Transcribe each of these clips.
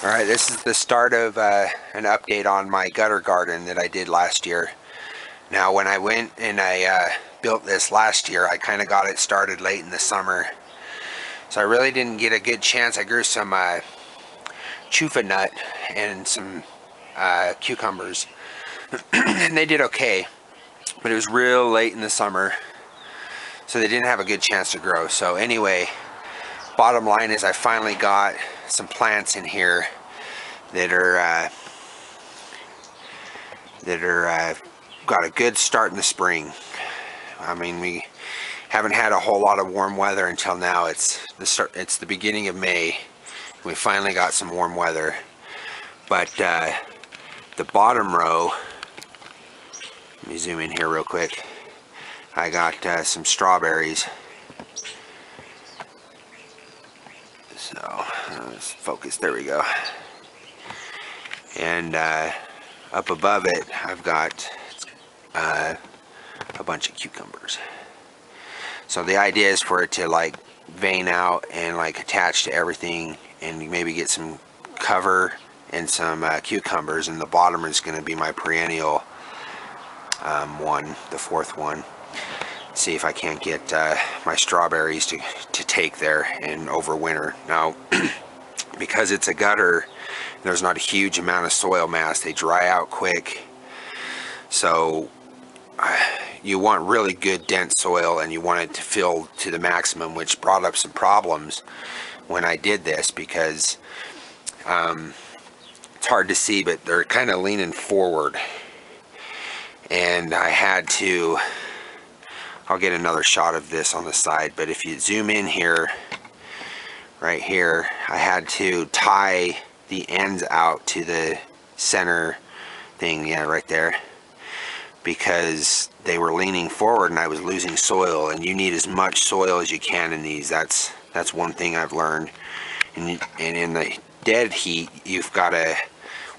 Alright, this is the start of an update on my gutter garden that I did last year. Now when I went and I built this last year, I kind of got it started late in the summer. So I really didn't get a good chance. I grew some chufa nut and some cucumbers and they did okay, but it was real late in the summer, so they didn't have a good chance to grow. So anyway, bottom line is I finally got some plants in here that are got a good start in the spring. I mean, we haven't had a whole lot of warm weather until now. It's the beginning of May. We finally got some warm weather, but the bottom row, let me zoom in here real quick. I got some strawberries. So let's focus, there we go. And up above it I've got a bunch of cucumbers. So the idea is for it to like vein out and like attach to everything, and maybe get some cover and some cucumbers, and the bottom is going to be my perennial one, the fourth one. See if I can't get my strawberries to take there and overwinter. Now because it's a gutter, there's not a huge amount of soil mass. They dry out quick, so you want really good dense soil, and you want it to fill to the maximum, which brought up some problems when I did this, because it's hard to see, but they're kind of leaning forward, and I had to, I'll get another shot of this on the side, but if you zoom in here, right here, I had to tie the ends out to the center thing, yeah, right there, because they were leaning forward and I was losing soil. And you need as much soil as you can in these. That's one thing I've learned. And in the dead heat, you've got to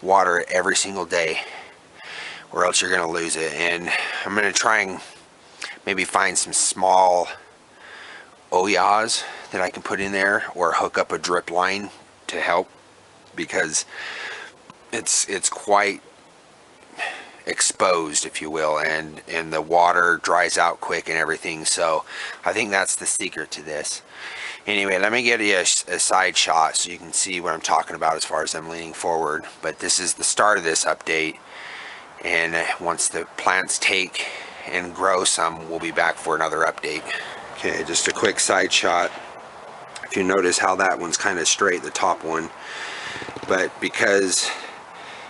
water it every single day, or else you're going to lose it. And I'm going to try and maybe find some small oyas that I can put in there, or hook up a drip line to help, because it's quite exposed, if you will, and the water dries out quick and everything. So I think that's the secret to this. Anyway, let me get you a side shot so you can see what I'm talking about as far as I'm leaning forward. But this is the start of this update, and once the plants take and grow some, we'll be back for another update. Okay, just a quick side shot. If you notice how that one's kind of straight, the top one, but because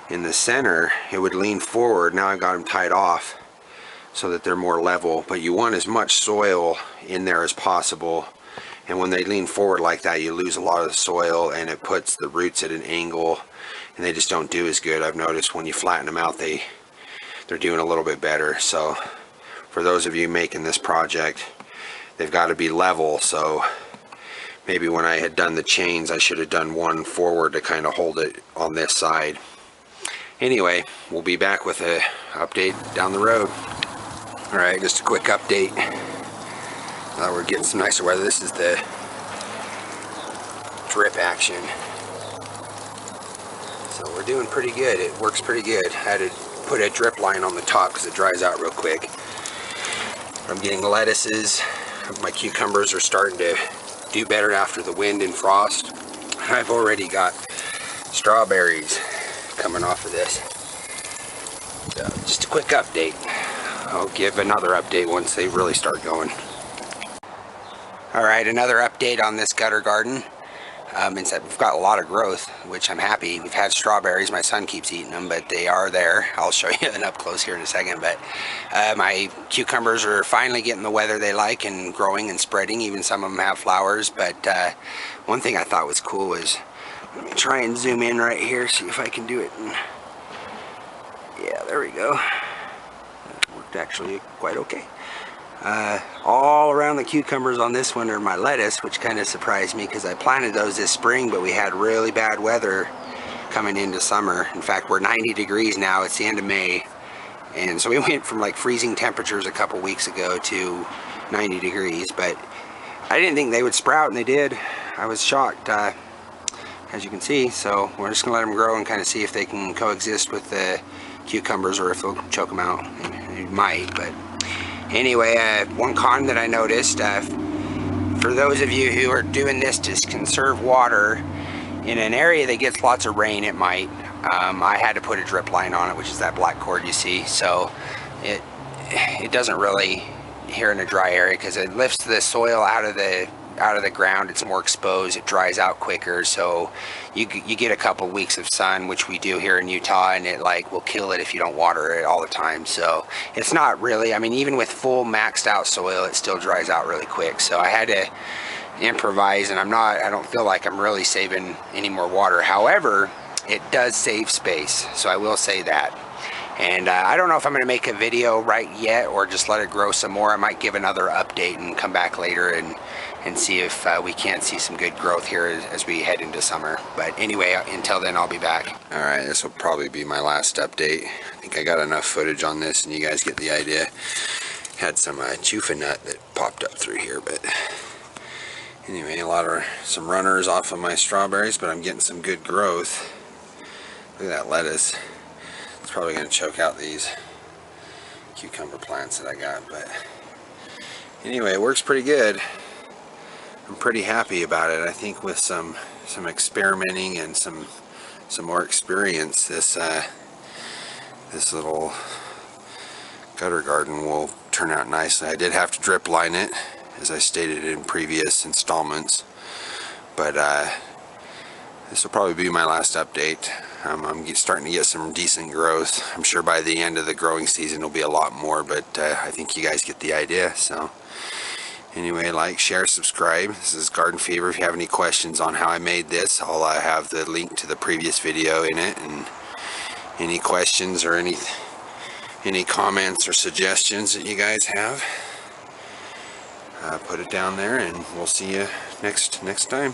in the center it would lean forward, now I've got them tied off so that they're more level. But you want as much soil in there as possible, and when they lean forward like that, you lose a lot of the soil, and it puts the roots at an angle, and they just don't do as good. I've noticed when you flatten them out, they're doing a little bit better. So for those of you making this project, they've got to be level. So maybe when I had done the chains, I should have done one forward to kind of hold it on this side. Anyway, we'll be back with an update down the road. Alright, just a quick update. Now we're getting some nicer weather. This is the drip action. So we're doing pretty good. It works pretty good. I had to put a drip line on the top because it dries out real quick. I'm getting lettuces. My cucumbers are starting to do better after the wind and frost. I've already got strawberries coming off of this. So just a quick update. I'll give another update once they really start going. Alright, another update on this gutter garden. Is that we've got a lot of growth, which I'm happy. We've had strawberries. My son keeps eating them, but they are there. I'll show you an up close here in a second. But my cucumbers are finally getting the weather they like and growing and spreading. Even some of them have flowers. But one thing I thought was cool was, let me try and zoom in right here, see if I can do it. Yeah, there we go. That worked actually quite okay. All around the cucumbers on this one are my lettuce, which kind of surprised me because I planted those this spring, but we had really bad weather coming into summer. In fact, we're 90 degrees now. It's the end of May, and so we went from like freezing temperatures a couple weeks ago to 90 degrees, but I didn't think they would sprout, and they did. I was shocked. as you can see. So we're just gonna let them grow and kind of see if they can coexist with the cucumbers or if they'll choke them out. It might, but anyway, one con that I noticed, for those of you who are doing this to conserve water in an area that gets lots of rain, it might. I had to put a drip line on it, which is that black cord you see. So it doesn't really here in a dry area because it lifts the soil out of the ground. It's more exposed, it dries out quicker, so you get a couple weeks of sun, which we do here in Utah, and it like will kill it if you don't water it all the time. So it's not really, I mean, even with full maxed out soil, it still dries out really quick. So I had to improvise, and I don't feel like I'm really saving any more water. However, it does save space, so I will say that. And I don't know if I'm going to make a video right yet or just let it grow some more. I might give another update and come back later and see if we can't see some good growth here as we head into summer. But anyway, until then, I'll be back. Alright, this will probably be my last update. I think I got enough footage on this and you guys get the idea. Had some chufa nut that popped up through here, but anyway, some runners off of my strawberries, but I'm getting some good growth. Look at that lettuce. It's probably going to choke out these cucumber plants that I got, but anyway, it works pretty good. I'm pretty happy about it. I think with some experimenting and some more experience, this little gutter garden will turn out nicely. I did have to drip line it, as I stated in previous installments, but this will probably be my last update. I'm starting to get some decent growth. I'm sure by the end of the growing season it'll be a lot more, but I think you guys get the idea. So anyway, like, share, subscribe. This is Garden Fever. If you have any questions on how I made this, I'll have the link to the previous video in it, and any questions or any comments or suggestions that you guys have, put it down there, and we'll see you next time.